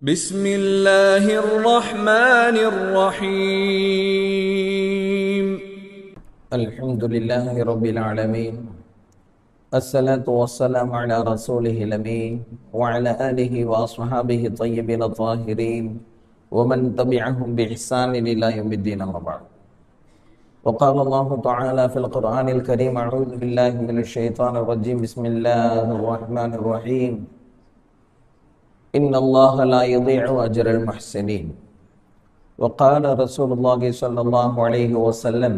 بسم الله الرحمن الرحيم الحمد لله رب العالمين الصلاة والسلام على رسوله الأمين وعلى آله وأصحابه الطيبين الطاهرين ومن تبعهم بإحسان إلى يوم الدين أما بعد. وقال الله تعالى في القرآن الكريم: أعوذ بالله من الشيطان الرجيم، بسم الله الرحمن الرحيم، إن الله لا يضيع أجر المحسنين. وقال رسول الله صلى الله عليه وسلم: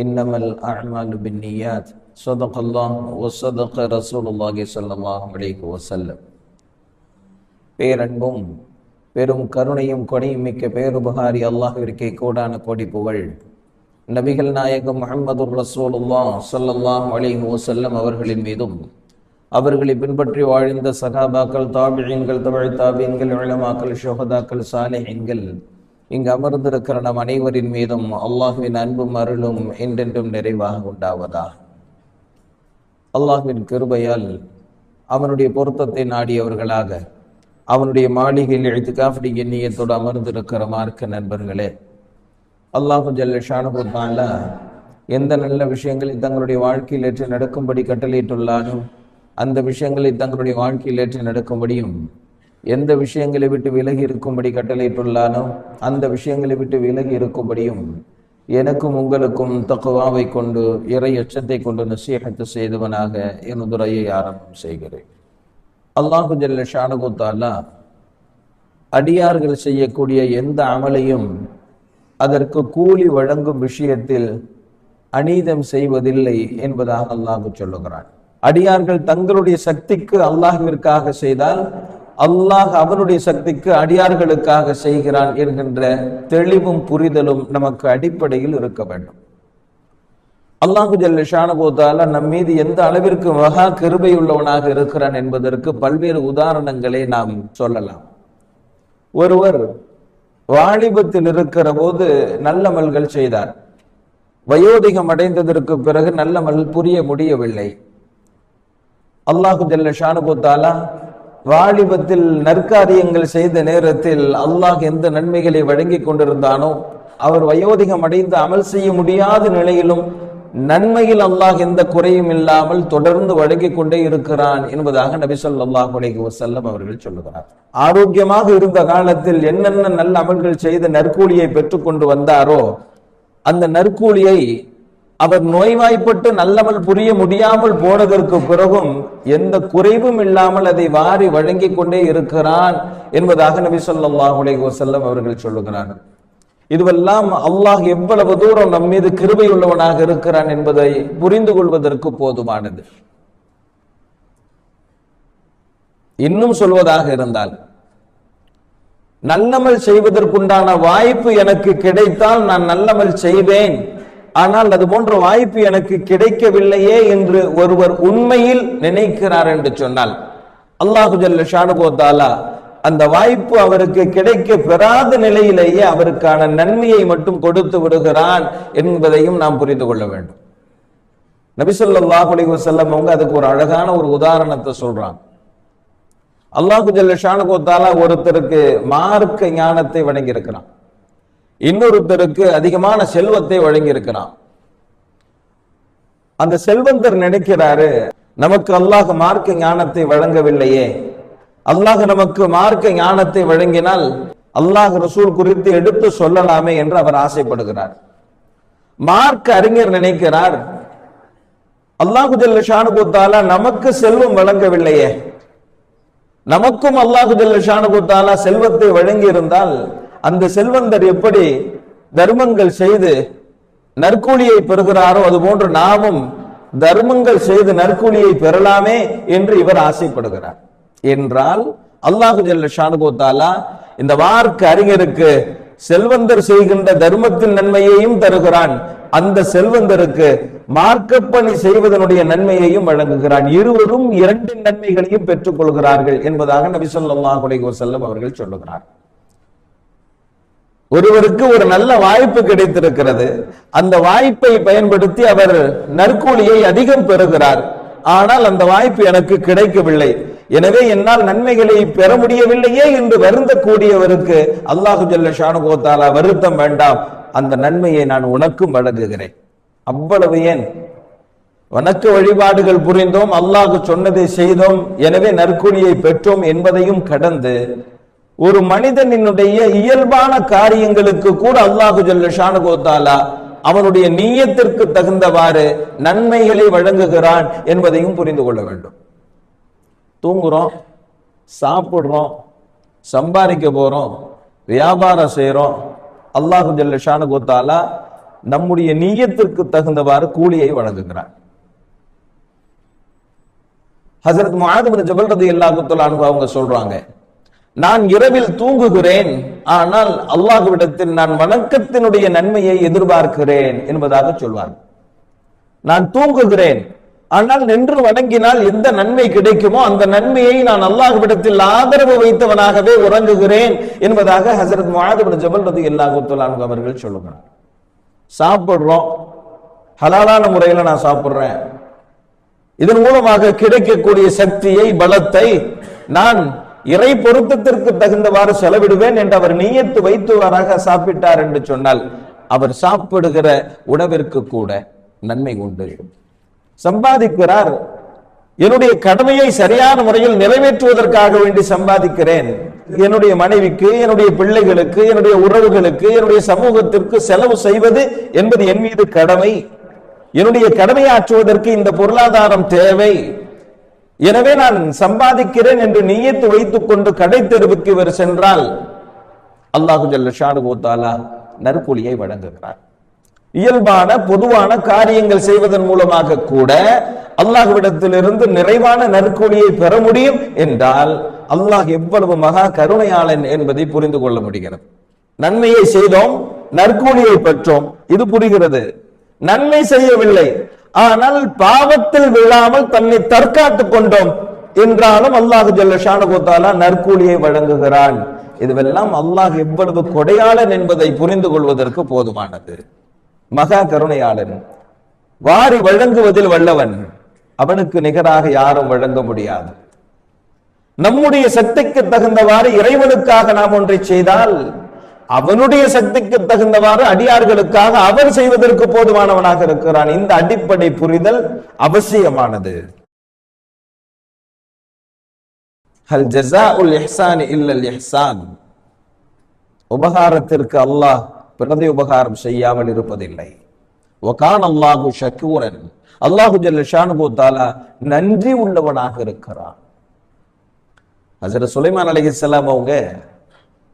إنما الأعمال بالنيات. صدق الله وصدق رسول الله صلى الله عليه وسلم. பேரன்பும் பெரும் கருணையும் கொடையும் மிக்க பேருபகாரி அல்லாஹ்விற்கே கோடான கோடி புகழ். நபிகள் நாயகம் முஹம்மது ரசூலுல்லாஹ் ஸல்லல்லாஹு அலைஹி வஸல்லம் அவர்களின் மீதும், அவர்களை பின்பற்றி வாழ்ந்த சகாபாக்கள், தாபிஈன்கள், தபஅ தாபிஈன்கள், உலமாக்கள், ஷுஹதாக்கள், சாலிஹீன்கள், இங்கு அமர்ந்திருக்கிற நம் அனைவரின் மீதும் அல்லாஹ்வின் அன்பும் அருளும் என்றென்றும் நிறைவாக உண்டாவதாக. அல்லாஹ்வின் கிருபையால் அவனுடைய பொருத்தத்தை நாடியவர்களாக அவனுடைய மாளிகையில் இஅ்திகாஃப் எண்ணியத்தோடு அமர்ந்திருக்கிற மார்க்க நண்பர்களே, அல்லாஹு ஜல்ல ஷானஹு தஆலா எந்த நல்ல விஷயங்களை தங்களுடைய வாழ்க்கையில் ஏற்று நடக்கும்படி கட்டளையிட்டுள்ளானோ அந்த விஷயங்களை தங்களுடைய வாழ்க்கையில் ஏற்று நடக்கும்படியும், எந்த விஷயங்களை விட்டு விலகி இருக்கும்படி கட்டளையிட்டுள்ளானோ அந்த விஷயங்களை விட்டு விலகி இருக்கும்படியும் எனக்கும் உங்களுக்கும் தக்வாவை கொண்டு, இறை அச்சத்தை கொண்டு நசீஹத்து செய்தவனாக எனது உரையை ஆரம்பம் செய்கிறேன். அல்லாஹு ஜல்ல ஷானஹு தஆலா அடியார்கள் செய்யக்கூடிய எந்த அமலையும் அதற்கு கூலி வழங்கும் விஷயத்தில் அநீதம் செய்வதில்லை என்பதாக அல்லாஹ் சொல்லுகிறான். அடியார்கள் தங்களுடைய சக்திக்கு அல்லாஹ்விற்காக செய்தால் அல்லாஹ் அவனுடைய சக்திக்கு அடியார்களுக்காக செய்கிறான் என்கின்ற தெளிவும் புரிதலும் நமக்கு அடிப்படையில் இருக்க வேண்டும். அல்லாஹு ஜல்ல ஷானஹு தஆலா நம் மீது எந்த அளவிற்கு மகா கிருபை உள்ளவனாக இருக்கிறான் என்பதற்கு பல்வேறு உதாரணங்களை நாம் சொல்லலாம். ஒருவர் வாலிபத்தில் இருக்கிற போது நல்லமல்கள் செய்தார். வயோதிகம் அடைந்ததற்கு பிறகு நல்லமல் புரிய முடியவில்லை. அல்லாஹு ஜல்ல ஷானஹு தஆலா வாலிபத்தில் நற்காரியங்கள் செய்த நேரத்தில் அல்லாஹ் எந்த நன்மைகளை வழங்கி கொண்டிருந்தானோ, அவர் வயோதிகம் அடைந்து அமல் செய்ய முடியாத நிலையிலும் நன்மையில் அல்லாஹ் எந்த குறையும் இல்லாமல் தொடர்ந்து வழங்கி கொண்டே இருக்கிறான் என்பதாக நபி ஸல்லல்லாஹு அலைஹி வஸல்லம் அவர்கள் சொல்லுகிறார். ஆரோக்கியமாக இருந்த காலத்தில் என்னென்ன நல்ல அமல்கள் செய்த நற்கூலியை பெற்றுக்கொண்டு வந்தாரோ அந்த நற்கூலியை அவர் நோய்வாய்ப்பட்டு நல்லமல் புரிய முடியாமல் போனதற்கு பிறகும் எந்த குறைவும் இல்லாமல் அதை வாரி வழங்கி கொண்டே இருக்கிறான் என்பதாக நபி ஸல்லல்லாஹு அலைஹி வஸல்லம் அவர்கள் சொல்லுகிறார்கள். இதுவெல்லாம் அல்லாஹ் எவ்வளவு தூரம் நம் மீது கிருபை உள்ளவனாக இருக்கிறான் என்பதை புரிந்து கொள்வதற்கு போதுமானது. இன்னும் சொல்வதாக இருந்தால், நல்லமல் செய்வதற்குண்டான வாய்ப்பு எனக்கு கிடைத்தால் நான் நல்லமல் செய்வேன், ஆனால் அது போன்ற வாய்ப்பு எனக்கு கிடைக்கவில்லையே என்று ஒருவர் உண்மையில் நினைக்கிறார் என்று சொன்னால் அல்லாஹு ஜல்ல ஷானஹு தஆலா அந்த வாய்ப்பு அவருக்கு கிடைக்க பெறாத நிலையிலேயே அவருக்கான நன்மையை மட்டும் கொடுத்து விடுகிறான் என்பதையும் நாம் புரிந்து கொள்ள வேண்டும். நபி ஸல்லல்லாஹு அலைஹி வஸல்லம் அவங்க அதுக்கு ஒரு அழகான ஒரு உதாரணத்தை சொல்றாங்க. அல்லாஹு ஜல்ல ஷானஹு தஆலா ஒருத்தருக்கு மார்க்க ஞானத்தை வழங்கி இருக்கிறான், இன்னொருத்தருக்கு அதிகமான செல்வத்தை வழங்கி இருக்கிறான். அந்த செல்வந்தர் நினைக்கிறாரு, நமக்கு அல்லாஹ் மார்க்க ஞானத்தை வழங்கவில்லையே, அல்லாஹ் நமக்கு மார்க்க ஞானத்தை வழங்கினால் அல்லாஹ் ரசூல் குறித்து எடுத்து சொல்லலாமே என்று அவர் ஆசைப்படுகிறார். மார்க்க அறிஞர் நினைக்கிறார், அல்லாஹு ஜல்ல ஷானஹு தஆலா நமக்கு செல்வம் வழங்கவில்லையே, நமக்கும் அல்லாஹு ஜல்ல ஷானஹு தஆலா செல்வத்தை வழங்கி இருந்தால் அந்த செல்வந்தர் எப்படி தர்மங்கள் செய்து நற்கூலியை பெறுகிறாரோ அதுபோன்று நாமும் தர்மங்கள் செய்து நற்கூலியை பெறலாமே என்று இவர் ஆசைப்படுகிறார். என்றால் அல்லாஹு ஜல்ல ஷானஹு தஆலா இந்த மார்க்க அறிஞருக்கு செல்வந்தர் செய்கின்ற தர்மத்தின் நன்மையையும் தருகிறான், அந்த செல்வந்தருக்கு மார்க்கப்பணி செய்வதனுடைய நன்மையையும் வழங்குகிறான். இருவரும் இரண்டு நன்மைகளையும் பெற்றுக் கொள்கிறார்கள் என்பதாக நபி ஸல்லல்லாஹு அலைஹி வஸல்லம் அவர்கள் சொல்லுகிறார். ஒருவருக்கு ஒரு நல்ல வாய்ப்பு கிடைத்திருக்கிறது, அந்த வாய்ப்பை பயன்படுத்தி அவர் நற்கூலியை அதிகம் பெறுகிறார். ஆனால் அந்த வாய்ப்பு எனக்கு கிடைக்கவில்லை. எனவே என்னால் நன்மைகளை பெற முடியவில்லையே என்று வருந்தக்கூடியவருக்கு அல்லாஹு ஜல்ல ஷானுஹு வ தஆலா வருத்தம் வேண்டாம், அந்த நன்மையை நான் உனக்கும் வழங்குகிறேன். அவ்வளவு ஏன், வணக்க வழிபாடுகள் புரிந்தோம், அல்லாஹ் சொன்னதை செய்தோம், எனவே நற்கூலியை பெற்றோம் என்பதையும் கடந்து ஒரு மனிதனுடைய இயல்பான காரியங்களுக்கு கூட அல்லாஹு ஜல்ல ஷானுஹு வ தஆலா அவனுடைய நீயத்திற்கு தகுந்தவாறு நன்மைகளை வழங்குகிறான் என்பதையும் புரிந்து கொள்ள வேண்டும். தூங்குறோம், சாப்பிடுறோம், சம்பாதிக்க போறோம், வியாபாரம் செய்யறோம், அல்லாஹு ஜல்ல ஷானுஹு வ தஆலா நம்முடைய நீயத்திற்கு தகுந்தவாறு கூலியை வழங்குகிறான். ஹஜ்ரத் முஆத் பின் ஜபல் ரலியல்லாஹு தஆலா அன்ஹு அவங்க சொல்றாங்க, நான் இரவில் தூங்குகிறேன், ஆனால் அல்லாஹ்விடத்தில் நான் வணக்கத்தினுடைய நன்மையை எதிர்பார்க்கிறேன் என்பதாக சொல்வார். நான் தூங்குகிறேன், ஆனால் நின்று வணங்கினால் எந்த நன்மை கிடைக்குமோ அந்த நன்மையை நான் அல்லாஹ்விடத்தில் ஆதரவு வைத்தவனாகவே உறங்குகிறேன் என்பதாக ஹஜ்ரத் முஆத் பின் ஜபல் ரலியல்லாஹு தஆலா அன்ஹு அவர்கள் சொல்லுகிறார். சாப்பிடுறோம், ஹலாலான முறையில நான் சாப்பிடுறேன், இதன் மூலமாக கிடைக்கக்கூடிய சக்தியை, பலத்தை நான் இறை பொருத்தத்திற்கு தகுந்தவாறு செலவிடுவேன் என்று அவர் நியத்து வைத்துவராக சாப்பிட்டார் என்று சொன்னால் அவர் சாப்பிடுகிற உணவிற்கு கூட நன்மை உண்டு. சம்பாதிக்கிறார், என்னுடைய கடமையை சரியான முறையில் நிறைவேற்றுவதற்காக வேண்டி சம்பாதிக்கிறேன், என்னுடைய மனைவிக்கு, என்னுடைய பிள்ளைகளுக்கு, என்னுடைய உறவுகளுக்கு, என்னுடைய சமூகத்திற்கு செலவு செய்வது என்பது என் மீது கடமை, என்னுடைய கடமையாற்றுவதற்கு இந்த பொருளாதாரம் தேவை, எனவே நான் சம்பாதிக்கிறேன் என்று நியத்து வைத்துக் கொண்டு கடை தெருவுக்கு இவர் சென்றால் அல்லாஹு ஜல்ல ஷானுஹு வ தஆலா நற்கூலியை வழங்குகிறார். இயல்பான பொதுவான காரியங்கள் செய்வதன் மூலமாக கூட அல்லாஹ்விடத்திலிருந்து நிறைவான நற்கூலியை பெற முடியும் என்றால் அல்லாஹ் எவ்வளவு மகா கருணையாளன் என்பதை புரிந்து கொள்ள முடிகிறது. நன்மையை செய்தோம், நற்கூலியை பெற்றோம், இது புரிகிறது. நன்மை செய்யவில்லை, ஆனால் பாவத்தில் விழாமல் தன்னை தற்காத்துக் கொண்டோம் என்றாலும் அல்லாஹ் ஜல்ல ஷானுஹு வ தஆலா நற்கூலியை வழங்குகிறான். இதுவெல்லாம் அல்லாஹ் எவ்வளவு கொடையாளன் என்பதை புரிந்து கொள்வதற்கு போதுமானது. மகா கருணையாளன், வாரி வழங்குவதில் வல்லவன், அவனுக்கு நிகராக யாரும் வழங்க முடியாது. நம்முடைய சக்திக்கு தகுந்தவாறு இறைவனுக்காக நாம் ஒன்றை செய்தால் அவனுடைய சக்திக்கு தகுந்தவாறு அடியார்களுக்காக அவன் செய்வதற்கு போதுமானவனாக இருக்கிறான். இந்த அடிப்படை புரிதல் அவசியமானது. ஹல் ஜஸாஉல் இஹ்சானி இல்லல் இஹ்சான், உபகாரத்திற்கு அல்லாஹ் பிரதி உபகாரம் செய்யாமல் இருப்பதில்லை. வகான அல்லாஹு ஷக்கூரன், அல்லாஹு ஜல்ல ஷானுஹு வ தஆலா நன்றி உள்ளவனாக இருக்கிறான். ஹஜ்ரத் சுலைமான் அலைஹிஸ்ஸலாம் அவங்க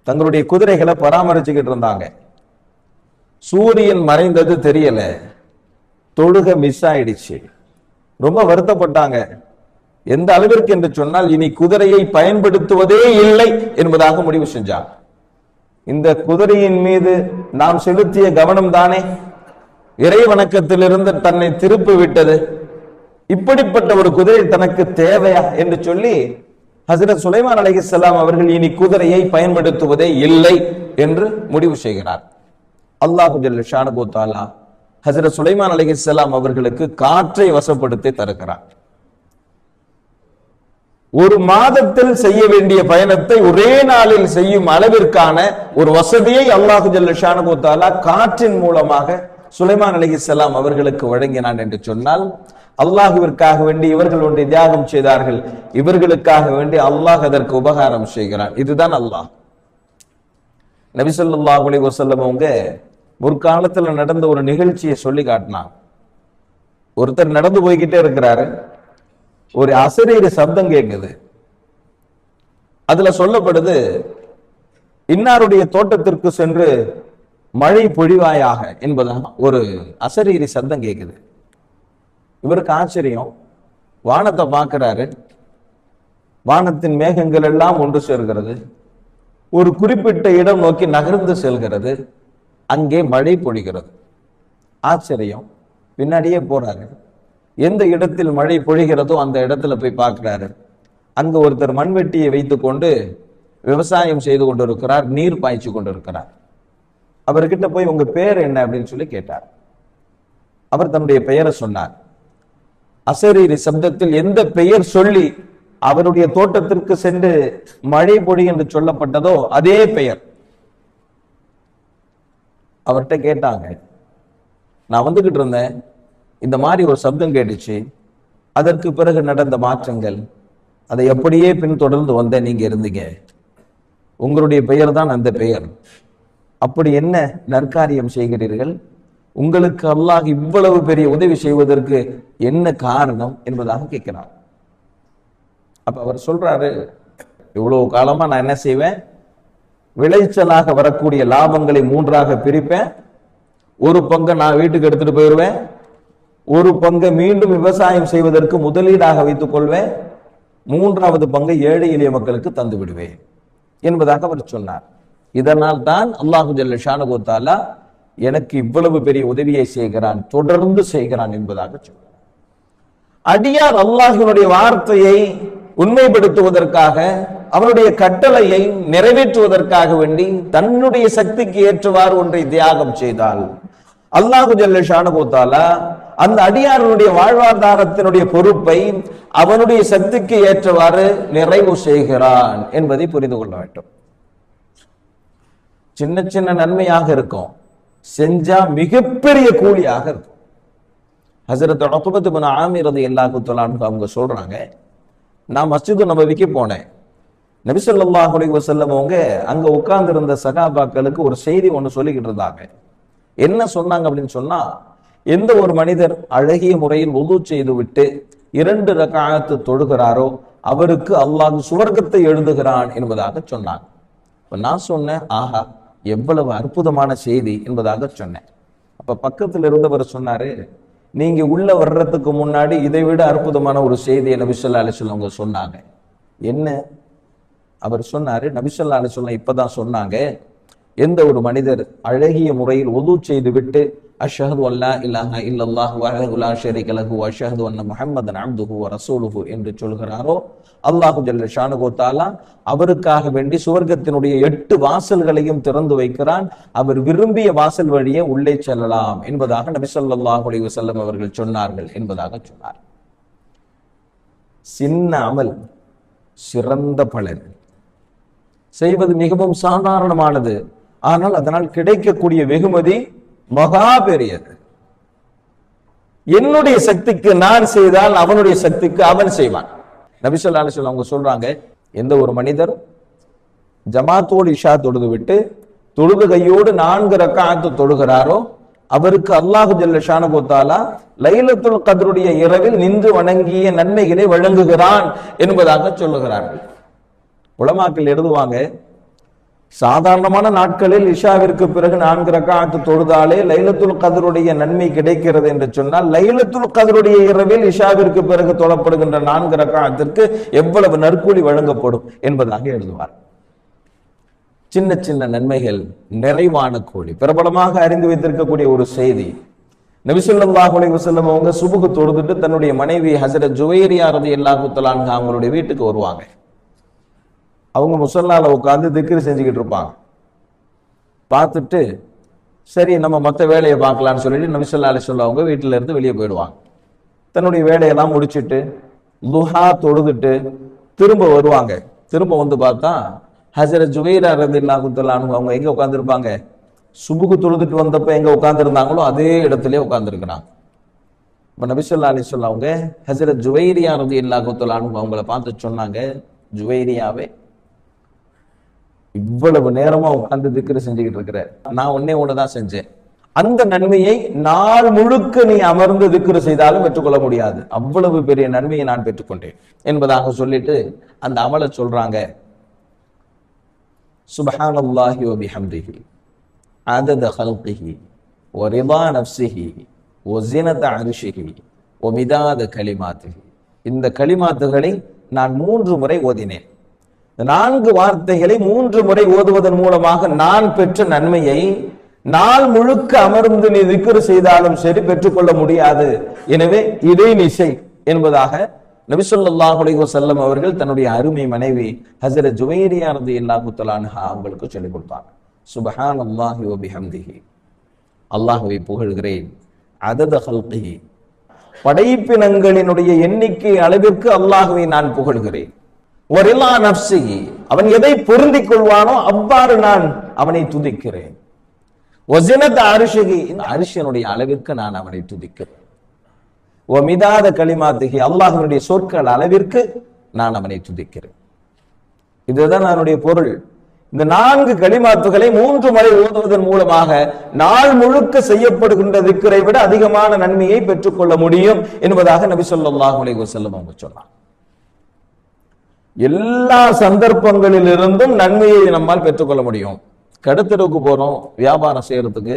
தங்களுடைய குதிரைகளை பராமரிச்சுக்கிட்டு இருந்தாங்க. சூரியன் மறைந்தது தெரியல, தொழுக மிஸ் ஆயிடுச்சு. ரொம்ப வருத்தப்பட்டாங்க. எந்த அளவிற்கு என்று சொன்னால் இனி குதிரையை பயன்படுத்துவதே இல்லை என்பதாக முடிவு செஞ்சாங்க. இந்த குதிரையின் மீது நாம் செலுத்திய கவனம் தானே இறை வணக்கத்திலிருந்து தன்னை திருப்பி விட்டது. இப்படிப்பட்ட ஒரு குதிரை தனக்கு தேவையா என்று சொல்லி ஹஜ்ரத் சுலைமான் அலைஹிஸ்ஸலாம் அவர்கள் இனி குதிரையை பயன்படுத்துவதே இல்லை என்று முடிவு செய்கிறார். அல்லாஹு ஜல்ல ஷானுஹு வ தஆலா ஹஜ்ரத் சுலைமான் அலைஹிஸ்ஸலாம் அவர்களுக்கு காற்றை வசப்படுத்தி தருகிறார். ஒரு மாதத்தில் செய்ய வேண்டிய பயணத்தை ஒரே நாளில் செய்யும் அளவிற்கான ஒரு வசதியை அல்லாஹு ஜல்ல ஷானுஹு வ தஆலா காற்றின் மூலமாக சுலைமான் அலைஹிஸ்ஸலாம் அவர்களுக்கு வழங்கினான் என்று சொன்னால் அல்லாஹுவிற்காக வேண்டி இவர்கள் ஒன்றை தியாகம் செய்தார்கள், இவர்களுக்காக வேண்டி அல்லாஹ் அதற்கு உபகாரம் செய்கிறான். இதுதான் அல்லாஹ். நபி ஸல்லல்லாஹு அலைஹி வஸல்லம் அவங்க முற்காலத்துல நடந்த ஒரு நிகழ்ச்சியை சொல்லி காட்டினாங்க. ஒருத்தர் நடந்து போய்கிட்டே இருக்கிறாரு, ஒரு அசரீரி சப்தம் கேட்குது. அதுல சொல்லப்படுது, இன்னாருடைய தோட்டத்திற்கு சென்று மழை பொழிவாயாக என்பதாக ஒரு அசரீரி சப்தம் கேட்குது. இவருக்கு ஆச்சரியம், வானத்தை பார்க்கிறாரு, வானத்தின் மேகங்கள் எல்லாம் ஒன்று சேர்கிறது, ஒரு குறிப்பிட்ட இடம் நோக்கி நகர்ந்து செல்கிறது, அங்கே மழை பொழிகிறது. ஆச்சரியம், பின்னாடியே போறாரு. எந்த இடத்தில் மழை பொழிகிறதோ அந்த இடத்துல போய் பார்க்கிறாரு. அங்க ஒருத்தர் மண்வெட்டியை வைத்துக் கொண்டு விவசாயம் செய்து கொண்டிருக்கிறார், நீர் பாய்ச்சி கொண்டிருக்கிறார். அவர்கிட்ட போய் உங்க பேர் என்ன அப்படின்னு சொல்லி கேட்டார். அவர் தன்னுடைய பெயரை சொன்னார். அசரீரி சப்தத்தில் எந்த பெயர் சொல்லி அவருடைய தோட்டத்திற்கு சென்று மழை பொழி என்று சொல்லப்பட்டதோ அதே பெயர். அவர்கிட்ட கேட்டாங்க, நான் வந்துகிட்டு இருந்தேன், இந்த மாதிரி ஒரு சப்தம் கேட்டுச்சு, அதற்கு பிறகு நடந்த மாற்றங்கள், அதை எப்படியே பின்தொடர்ந்து வந்த நீங்க இருந்தீங்க, உங்களுடைய பெயர் தான் அந்த பெயர், அப்படி என்ன நற்காரியம் செய்கிறீர்கள், உங்களுக்கு அல்லாஹ் இவ்வளவு பெரிய உதவி செய்வதற்கு என்ன காரணம் என்பதாக கேட்கிறார். அப்ப அவர் சொல்றாரு, இவ்வளவு காலமா நான் என்ன செய்வேன், விளைச்சலாக வரக்கூடிய லாபங்களை 3ஆக பிரிப்பேன், ஒரு பங்கை நான் வீட்டுக்கு எடுத்துட்டு போயிடுவேன், ஒரு பங்கை மீண்டும் விவசாயம் செய்வதற்கு முதலீடாக வைத்துக் கொள்வேன், 3வது பங்கை ஏழை எளிய மக்களுக்கு தந்து விடுவேன் என்பதாக அவர் சொன்னார். இதனால் தான் அல்லாஹு ஜல்ல ஷானஹு வ தஆலா எனக்கு இவ்வளவு பெரிய உதவியை செய்கிறான், தொடர்ந்து செய்கிறான் என்பதாக சொன்னார். அடியார் அல்லாஹ்வினுடைய வார்த்தையை உண்மைப்படுத்துவதற்காக, அவனுடைய கட்டளையை நிறைவேற்றுவதற்காக வேண்டி தன்னுடைய சக்திக்கு ஏற்றவாறு ஒன்றை தியாகம் செய்தால் அல்லாஹு ஜல்ல ஷானஹு வ தஆலா அந்த அடியாருடைய வாழ்வாதாரத்தினுடைய பொறுப்பை அவனுடைய சக்திக்கு ஏற்றவாறு நிறைவு செய்கிறான் என்பதை புரிந்து கொள்ள வேண்டும். சின்ன சின்ன நன்மையாக இருக்கும், செஞ்சா மிகப்பெரிய கூலியாக இருக்கும். ஹஸரத் உக்பத் இப்னு ஆமிர் ரலியல்லாஹு தஆலா அன்ஹு அவங்க சொல்றாங்க, நான் மஸ்ஜிது நபவிக்கு போனேன். நபி ஸல்லல்லாஹு அலைஹி வஸல்லம் அவங்க அங்க உட்கார்ந்து இருந்த சகாபாக்களுக்கு ஒரு செய்தி ஒன்று சொல்லிக்கிட்டு இருந்தாங்க. என்ன சொன்னாங்க அப்படின்னு சொன்னா, எந்த ஒரு மனிதர் அழகிய முறையில் வுது செய்து விட்டு 2 ரக்அத் தொழுகிறாரோ அவருக்கு அல்லாஹ் சுவர்க்கத்தை எழுதுகிறான் என்பதாக சொன்னாங்க. நான் சொன்னேன், ஆஹா எவ்வளவு அற்புதமான செய்தி என்பதாக சொன்னேன். அப்ப பக்கத்தில் இருந்தவர் சொன்னாரு, நீங்க உள்ள வர்றதுக்கு முன்னாடி இதை விட அற்புதமான ஒரு செய்தியை நபி ஸல்லல்லாஹு அலைஹி வஸல்லம் அவங்க சொன்னாங்க. என்ன? அவர் சொன்னாரு, நபி ஸல்லல்லாஹு அலைஹி வஸல்லம் இப்பதான் சொன்னாங்க, எந்த ஒரு மனிதர் அழகிய முறையில் வுது செய்து விட்டு அஷ்ஹது அல்லா இலாஹ இல்லல்லாஹு வஹ்தஹு லா ஷரீக லஹு வ அஷ்ஹது அன்ன முஹம்மதன் அப்துஹு வ ரசூலுஹு என்று சொல்கிறாரோ அல்லாஹு ஜல்ல ஷானஹு வ தஆலா அவருக்காக வேண்டி சுவர்க்கத்தினுடைய 8 வாசல்களையும் திறந்து வைக்கிறான், அவர் விரும்பிய வாசல் வழியே உள்ளே செல்லலாம் என்பதாக நபி ஸல்லல்லாஹு அலைஹி வஸல்லம் அவர்கள் சொன்னார்கள் என்பதாக சொன்னார். சின்ன அமல் சிறந்த பலன், செய்வது மிகவும் சாதாரணமானது, ஆனால் அதனால் கிடைக்கக்கூடிய வெகுமதி மகா பெரியது. என்னுடைய சக்திக்கு நான் செய்தால் அவனுடைய சக்திக்கு அவன் செய்வான். நபி ஸல்லல்லாஹு அலைஹி வஸல்லம் அவங்க சொல்றாங்க, எந்த ஒரு மனிதர் ஜமாத்தோடு இஷா தொழுது விட்டு தொழுது கையோடு 4 ரக்அத் தொழுகிறாரோ அவருக்கு அல்லாஹு ஜல்ல ஷானஹு வ தஆலா லைலத்துல் கத்ருடைய இரவில் நின்று வணங்கிய நன்மைகளை வழங்குகிறான் என்பதாக சொல்லுகிறார்கள். உலமாக்கள் எழுதுவாங்க, சாதாரணமான நாட்களில் இஷாவிற்கு பிறகு 4 ரக்அத் தொழுதாலே லைலத்துல் கத்ருடைய நன்மை கிடைக்கிறது என்று சொன்னால், லைலத்துல் கத்ருடைய இரவில் இஷாவிற்கு பிறகு தொழப்படுகின்ற 4 ரக்அத்திற்கு எவ்வளவு நற்கூலி வழங்கப்படும் என்பதாக எழுதுவார். சின்ன சின்ன நன்மைகள் நிறைவான கூலி. பிரபலமாக அறிந்து வைத்திருக்கக்கூடிய ஒரு செய்தி, நபி ஸல்லல்லாஹு அலைஹி வஸல்லம் அவங்க சுபுஹ் தொழுதுட்டு தன்னுடைய மனைவி ஹஸரத் ஜுவைரியா ரலியல்லாஹு தஆலா அன்ஹா அவங்களுடைய வீட்டுக்கு வருவாங்க. அவங்க முஸல்லால உட்கார்ந்து திக்ர் செஞ்சுக்கிட்டு இருப்பாங்க. பார்த்துட்டு சரி நம்ம மற்ற வேலையை பார்க்கலான்னு சொல்லிட்டு நபி ஸல்லல்லாஹு அலைஹி வஸல்லம் அவங்க வீட்டில இருந்து வெளியே போயிடுவாங்க. தன்னுடைய வேலையெல்லாம் முடிச்சுட்டு துஹா தொழுதுட்டு திரும்ப வருவாங்க. திரும்ப வந்து பார்த்தா ஹஸரத் ஜுவைரியா ரலியல்லாஹு தஆலா அன்ஹா அவங்க எங்க உட்கார்ந்துருப்பாங்க, சுபுஹ் தொழுதுட்டு வந்தப்ப எங்க உட்கார்ந்துருந்தாங்களோ அதே இடத்துல உட்கார்ந்துருக்கிறாங்க. இப்ப நபி ஸல்லல்லாஹு அலைஹி வஸல்லம் அவங்க ஹஸரத் ஜுவைரியா ரலியல்லாஹு தஆலா அன்ஹா அவங்கள பார்த்து சொன்னாங்க, ஜுவைரியாவே இவ்வளவு நேரமா உட்கார்ந்து திக்ர் செஞ்சுக்கிட்டு இருக்கிற, நான் ஒண்ணுதான் செஞ்சேன், அந்த நன்மையை நாள் முழுக்க நீ அமர்ந்து திக்ர் செய்தாலும் பெற்றுக்கொள்ள முடியாது, அவ்வளவு பெரிய நன்மையை நான் பெற்றுக்கொண்டேன் என்பதாக சொல்லிட்டு அந்த அமலை சொல்றாங்க. சுப்ஹானல்லாஹி வ பிஹம்திஹி அதத ஹல்கிஹி வ ரிதா நஃப்ஸிஹி வ ஸினத அர்ஷிஹி வ மிதாத கலிமாத்திஹி. இந்த கலிமாத்துகளை நான் 3 முறை ஓதினேன். 4 வார்த்தைகளை 3 முறை ஓதுவதன் மூலமாக நான் பெற்ற நன்மையை நாள் முழுக்க அமர்ந்து நீ திக்ர் செய்தாலும் சரி பெற்றுக்கொள்ள முடியாது. எனவே இதை நீ செய் என்பதாக நபி ஸல்லல்லாஹு அலைஹி வஸல்லம் அவர்கள் தன்னுடைய அருமை மனைவி ஹஸரத் ஜுவைரியா ரலியல்லாஹு தஆலா அன்ஹா அவங்களுக்கு சொல்லிக் கொடுத்தாங்க. சுப்ஹானல்லாஹி வ பிஹம்திஹி, அல்லாஹ்வை புகழ்கிறேன், அதத ஹல்கிஹி, படைப்பினங்களினுடைய எண்ணிக்கை அளவிற்கு அல்லாஹ்வை நான் புகழ்கிறேன். வரிலா நப்சி, அவன் எதை பொருந்திக் கொள்வானோ அவ்வாறு நான் அவனை துதிக்கிறேன். வஸினத் அர்ஷிஹி, இந்த அர்ஷினுடைய அளவிற்கு நான் அவனை துதிக்கிறேன். வமிதாத கலிமாத்திஹி, அல்லாஹ்வுடைய சொற்கள் அளவிற்கு நான் அவனை துதிக்கிறேன். இதுதான் அதனுடைய பொருள். இந்த 4 கலிமாத்துகளை 3 முறை ஓதுவதன் மூலமாக நாள் முழுக்க செய்யப்படுகின்ற திக்ரை விட அதிகமான நன்மையை பெற்றுக்கொள்ள முடியும் என்பதாக நபி ஸல்லல்லாஹு அலைஹி வஸல்லம் அவங்க சொன்னார். எல்லா சந்தர்ப்பங்களில் இருந்தும் நன்மையை நம்மால் பெற்றுக்கொள்ள முடியும். கடைத்தெருவுக்கு போறோம் வியாபாரம் செய்யறதுக்கு,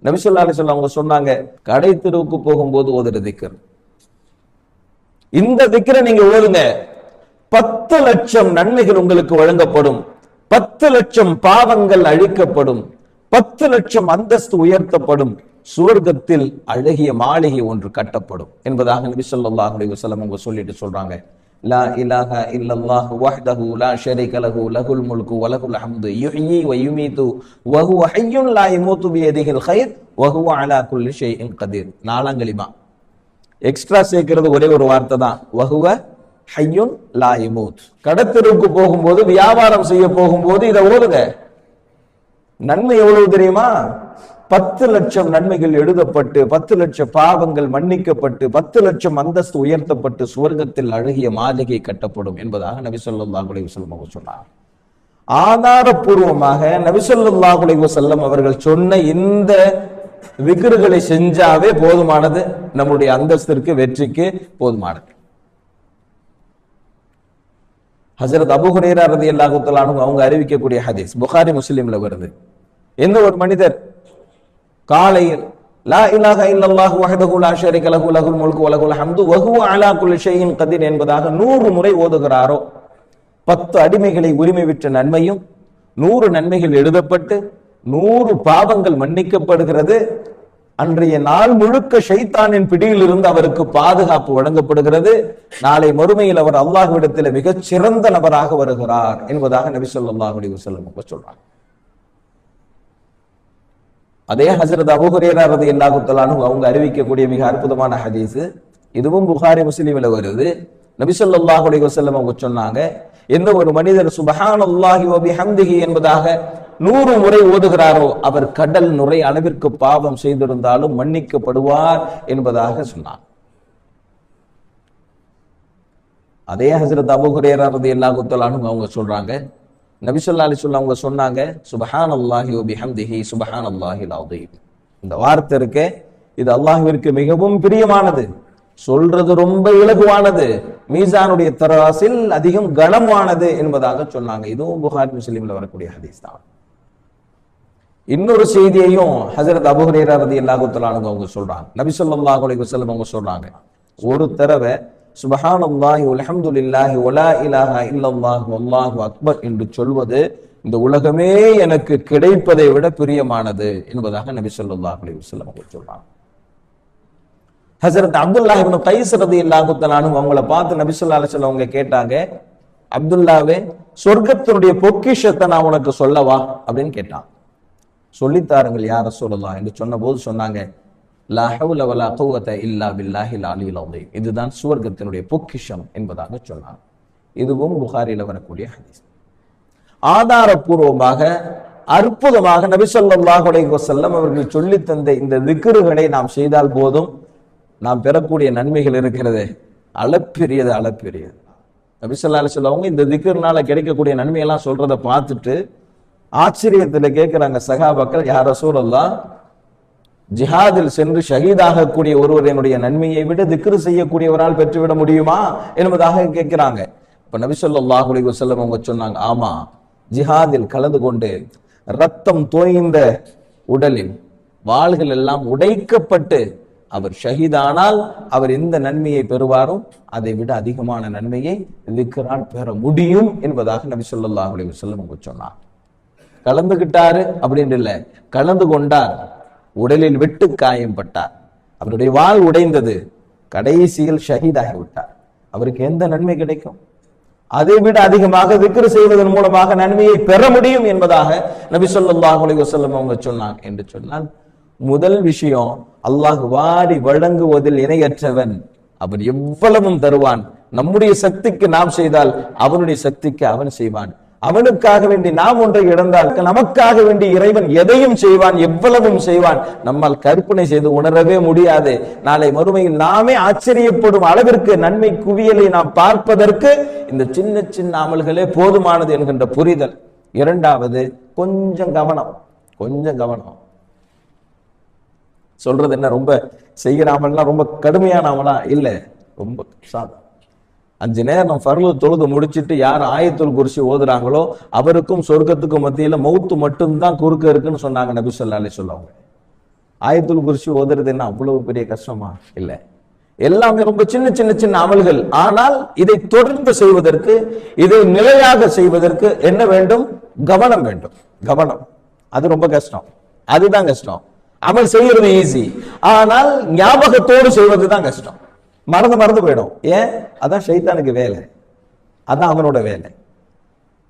நபி ஸல்லல்லாஹு அலைஹி வஸல்லம் அவங்க சொன்னாங்க, கடை தெருவுக்கு போகும்போது ஓதுற திக்ர், இந்த திக்ரை நீங்க ஓதுங்க, 10 லட்சம் நன்மைகள் உங்களுக்கு வழங்கப்படும், 10 லட்சம் பாவங்கள் அழிக்கப்படும், 10 லட்சம் அந்தஸ்து உயர்த்தப்படும், சுவர்க்கத்தில் அழகிய மாளிகை ஒன்று கட்டப்படும் என்பதாக நபி ஸல்லல்லாஹு அலைஹி வஸல்லம் அவங்க சொல்லிட்டு சொல்றாங்க. லா இலாஹா இல்லல்லாஹ் வஹ்தஹு லா ஷரீக லஹு லஹுல் முல்கு வ லஹுல் ஹம்து யுஹ்யி வ யுமீது வ ஹுவ ஹய்யுன் லா யமூது பியதிஹில் கைர் வ ஹுவ அலா குல்லி ஷைஇன் கதீர். 4 கலிமா எக்ஸ்ட்ரா சேர்க்கிறது ஒரே ஒரு வார்த்தை தான், வ ஹுவ ஹய்யுன் லா யமூத். கடத்தெருவுக்கு போகும்போது, வியாபாரம் செய்ய போகும்போது இதை ஓதுங்க. நன்மை எவ்வளவு தெரியுமா? 10 லட்சம் நன்மைகள் எழுதப்பட்டு, 10 லட்சம் பாவங்கள் மன்னிக்கப்பட்டு, 10 லட்சம் அந்தஸ்து உயர்த்தப்பட்டு, சுவர்க்கத்தில் அழகிய மாளிகை கட்டப்படும் என்பதாக நபி ஸல்லல்லாஹு அலைஹி வஸல்லம் அவர் சொன்னார். ஆதாரபூர்வமாக நபி ஸல்லல்லாஹு அலைஹி வஸல்லம் அவர்கள் சொன்ன இந்த விக்ருகளை செஞ்சாவே போதுமானது, நம்முடைய அந்தஸ்திற்கு வெற்றிக்கு போதுமானது. ஹஜ்ரத் அபூ ஹுரைரா ரலியல்லாஹு தஆலா அன்ஹு அவங்க அறிவிக்கக்கூடிய ஹதீஸ் புகாரி முஸ்லிம்ல வருது. எந்த ஒரு மனிதர் காலையில் லா இலாஹா இல்லல்லாஹு வஹ்தஹு லா ஷரீக லஹு லஹுல் முல்கு வ லஹுல் ஹம்து வ ஹுவ அலா குல்லி ஷைஇன் கதீர் என்பதாக 100 முறை ஓதுகிறாரோ 10 அடிமைகளை உரிமை விட்ட நன்மையும், 100 நன்மைகள் எழுதப்பட்டு 100 பாவங்கள் மன்னிக்கப்படுகிறது. அன்றைய நாள் முழுக்க ஷைத்தானின் பிடியில் இருந்து அவருக்கு பாதுகாப்பு வழங்கப்படுகிறது. நாளை மறுமையில் அவர் அல்லாஹ்விடத்தில் மிகச் சிறந்த நபராக வருகிறார் என்பதாக நபி ஸல்லல்லாஹு அலைஹி வஸல்லம் சொல்றாங்க. அதே ஹஜ்ரத் அபூ ஹுரைரா ரலியல்லாஹு தஆலா அன்ஹு அவங்க அறிவிக்கக்கூடிய மிக அற்புதமான ஹதீஸ், இதுவும் புகாரி முஸ்லிம்ல வருது. நபி ஸல்லல்லாஹு அலைஹி வஸல்லம் அவங்க சொன்னாங்க, எந்த ஒரு மனிதர் சுப்ஹானல்லாஹி வ பிஹம்திஹி என்பதாக 100 முறை ஓதுகிறாரோ அவர் கடல் நுரை அளவிற்கு பாவம் செய்திருந்தாலும் மன்னிக்கப்படுவார் என்பதாக சொன்னார். அதே ஹஜ்ரத் அபூ ஹுரைரா ரலியல்லாஹு தஆலா அன்ஹு அவங்க சொல்றாங்க, நபி ஸல்லல்லாஹு அலைஹி வஸல்லம் அவங்க சொன்னாங்க, சுப்ஹானல்லாஹி வ பிஹம்திஹி சுப்ஹானல்லாஹில் அஸீம். இந்த வார்த்தை இருக்கே, இது அல்லாஹ்விற்கு மிகவும் பிரியமானது, சொல்றது ரொம்ப இலகுவானது, மீசானுடைய தராசில் அதிகம் கனமானது என்பதாக சொன்னாங்க. இதுவும் புகாரி முஸ்லிம்ல வரக்கூடிய ஹதீஸ் தான். இன்னொரு செய்தியையும் ஹஜ்ரத் அபூ ஹுரைரா ரலியல்லாஹு தஆலா அன்ஹு அவங்க சொல்றாங்க. நபி ஸல்லல்லாஹு அலைஹி வஸல்லம் அவங்க சொல்றாங்க, ஒரு தடவை சுப்ஹானல்லாஹி வல்ஹம்துலில்லாஹி வலா இலாஹா இல்லல்லாஹு வல்லாஹு அக்பர் என்று சொல்வது இந்த உலகமே எனக்கு கிடைப்பதை விட பிரியமானது என்பதாக நபி ஸல்லல்லாஹு அலைஹி வஸல்லம் அவங்க சொல்றாங்க. ஹஜ்ரத் அப்துல்லாஹ் இப்னு கைஸ் ரலியல்லாஹு தஆலா அன்ஹு அவங்கள பார்த்து நபி ஸல்லல்லாஹு அலைஹி வஸல்லம் அவங்க கேட்டாங்க, அப்துல்லாவே, சொர்க்கத்தினுடைய பொக்கிஷத்தை நான் உனக்கு சொல்லவா அப்படின்னு கேட்டான். சொல்லித்தாருங்கள் யா ரசூலுல்லாஹ் என்று சொன்னபோது சொன்னாங்க, லா ஹவ்ல வலா குவத இல்லா பில்லாஹில் அலியில் அஸீம். இதுதான் சுவர்க்கத்தினுடைய பொக்கிஷம் என்பதாக சொன்னார். இதுவும் புகாரில வரக்கூடிய ஹதீஸ். ஆதாரபூர்வமாக அற்புதமாக நபி ஸல்லல்லாஹு அலைஹி வஸல்லம் அவர்கள் சொல்லி தந்த இந்த திக்ருகளை நாம் செய்தால் போதும், நாம் பெறக்கூடிய நன்மைகள் இருக்கிறது அளப்பெரியது, அளப்பெரியது. நபி ஸல்லல்லாஹு அலைஹி வஸல்லம் இந்த திக்ருனால கிடைக்கக்கூடிய நன்மையெல்லாம் சொல்றதை பார்த்துட்டு ஆச்சரியத்துல கேட்கிறாங்க சஹாபாக்கள், யா ரசூலல்லாஹ், ஜிஹாதில் சென்று ஷஹீதாகக்கூடிய ஒருவரினுடைய நன்மையை விட திக்ரு செய்யக்கூடியவரால் பெற்றுவிட முடியுமா என்பதாக கேட்கிறாங்க. இப்ப நபி ஸல்லல்லாஹு அலைஹி வஸல்லம் அவங்க சொன்னாங்க, ஆமா, ஜிஹாதில் கலந்து கொண்டு ரத்தம் தோய்ந்த உடலில் வாள்கள் எல்லாம் உடைக்கப்பட்டு அவர் ஷஹீதானால் அவர் எந்த நன்மையை பெறுவாரோ அதை விட அதிகமான நன்மையை திக்ரால் பெற முடியும் என்பதாக நபி ஸல்லல்லாஹு அலைஹி வஸல்லம் அவங்க சொன்னார். கலந்துகிட்டாரு அப்படின்னு இல்லை, கலந்து கொண்டார், உடலில் வெட்டு காயம்பட்டார், அவருடைய வாள் உடைந்தது, கடைசியில் ஷஹீதாகி விட்டார். அவருக்கு எந்த நன்மை கிடைக்கும்? அதை விட அதிகமாக திக்ரு செய்வதன் மூலமாக நன்மையை பெற முடியும் என்பதாக நபி ஸல்லல்லாஹு அலைஹி வஸல்லம் அவங்க சொன்னாங்க. என்று சொன்னால் முதல் விஷயம், அல்லாஹ் வாரி வழங்குவதில் இணையற்றவன். அவன் எவ்வளவும் தருவான். நம்முடைய சக்திக்கு நாம் செய்தால் அவனுடைய சக்திக்கு அவன் செய்வான். அவனுக்காக வேண்டி நாம் ஒன்றை இழந்தால் நமக்காக வேண்டி இறைவன் எதையும் செய்வான், எவ்வளவும் செய்வான். நம்மால் கற்பனை செய்து உணரவே முடியாது. நாளை மறுமையில் நாமே ஆச்சரியப்படும் அளவிற்கு நன்மை குவியலை நாம் பார்ப்பதற்கு இந்த சின்ன சின்ன அமல்களே போதுமானது என்கின்ற புரிதல். இரண்டாவது, கொஞ்சம் கவனம். சொல்றது என்ன, ரொம்ப செய்கிற அமல்லாம் ரொம்ப கடுமையான அமலா இல்ல, ரொம்ப சாதம். 5 நேரம் ஃபர்லு தொழுது முடிச்சுட்டு யார் ஆயத்துல் குர்சி ஓதுறாங்களோ அவருக்கும் சொர்க்கத்துக்கும் மத்தியில மௌத்து மட்டும்தான் குறுக்க இருக்குன்னு சொன்னாங்க நபி ஸல்லல்லாஹு அலைஹி வஸல்லம். ஆயத்துல் குர்சி ஓதுறது என்ன அவ்வளவு பெரிய கஷ்டமா? இல்ல, எல்லாமே ரொம்ப சின்ன சின்ன சின்ன அமல்கள். ஆனால் இதை தொடர்ந்து செய்வதற்கு, இதை நிலையாக செய்வதற்கு என்ன வேண்டும்? கவனம் வேண்டும். கவனம், அது ரொம்ப கஷ்டம். அதுதான் கஷ்டம். அமல் செய்யறது ஈஸி, ஆனால் ஞாபகத்தோடு செய்வதுதான் கஷ்டம். மறந்து போயிடும். ஏன்? அதான் ஷைத்தானுக்கு வேலை, அதான் அவனோட வேலை.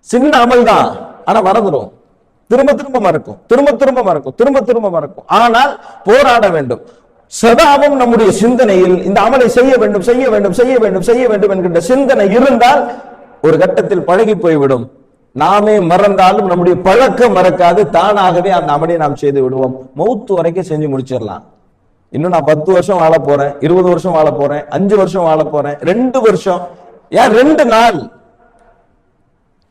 சின்ன அமல் தான், ஆனா மறந்துடும். திரும்ப மறக்கும். ஆனால் போராட வேண்டும். சதாவும் நம்முடைய சிந்தனையில் இந்த அமலை செய்ய வேண்டும் என்கின்ற சிந்தனை இருந்தால் ஒரு கட்டத்தில் பழகி போய்விடும். நாமே மறந்தாலும் நம்முடைய பழக்கம் மறக்காது. தானாகவே அந்த அமலை நாம் செய்து விடுவோம். மௌத்து வரைக்கும் செஞ்சு முடிச்சிடலாம். இன்னும் நான் 10 வருஷம் வாழ போறேன், 20 வருஷம் வாழ போறேன், 5 வருஷம் வாழ போறேன், 2 வருஷம், ஏன் 2 நாள்,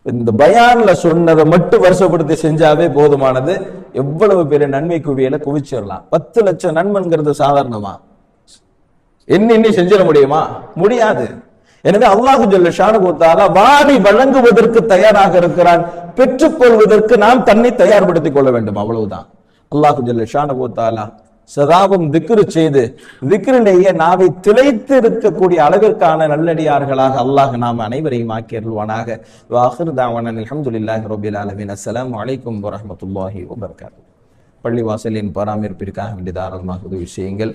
இந்த பயான்ல சொன்னதை மட்டும் வருஷப்படுத்தி செஞ்சாவே போதுமானது. எவ்வளவு பெரிய நன்மை குவியலை குவிச்சிடலாம். 10 லட்சம் நன்மைங்கிறது சாதாரணமா? எண்ணி செஞ்சிட முடியுமா? முடியாது. எனவே அல்லாஹு ஜல்ல ஷானஹு வ தஆலா வாரி வழங்குவதற்கு தயாராக இருக்கிறான். பெற்றுக்கொள்வதற்கு நாம் தன்னை தயார்படுத்திக் கொள்ள வேண்டும், அவ்வளவுதான். அல்லாஹு ஜல்ல ஷானஹு வ தஆலா சதாவும் திக்ரு செய்து திக்ரிலேயே நாவை திளைத்து இருக்கக்கூடிய அளவிற்கான நல்லடியார்களாக அல்லாஹ் நாம் அனைவரையும் ஆக்கி அருள்வானாக. வாஹிர் தாவானா அல்ஹம்துலில்லாஹி ரப்பில் ஆலமீன். அஸ்ஸலாமு அலைக்கும் வரஹ்மத்துல்லாஹி வபரகாத்துஹு. பள்ளிவாசலின் பராமரிப்பிற்காக வேண்டிய தாராளமாக உதவி செய்யுங்கள்.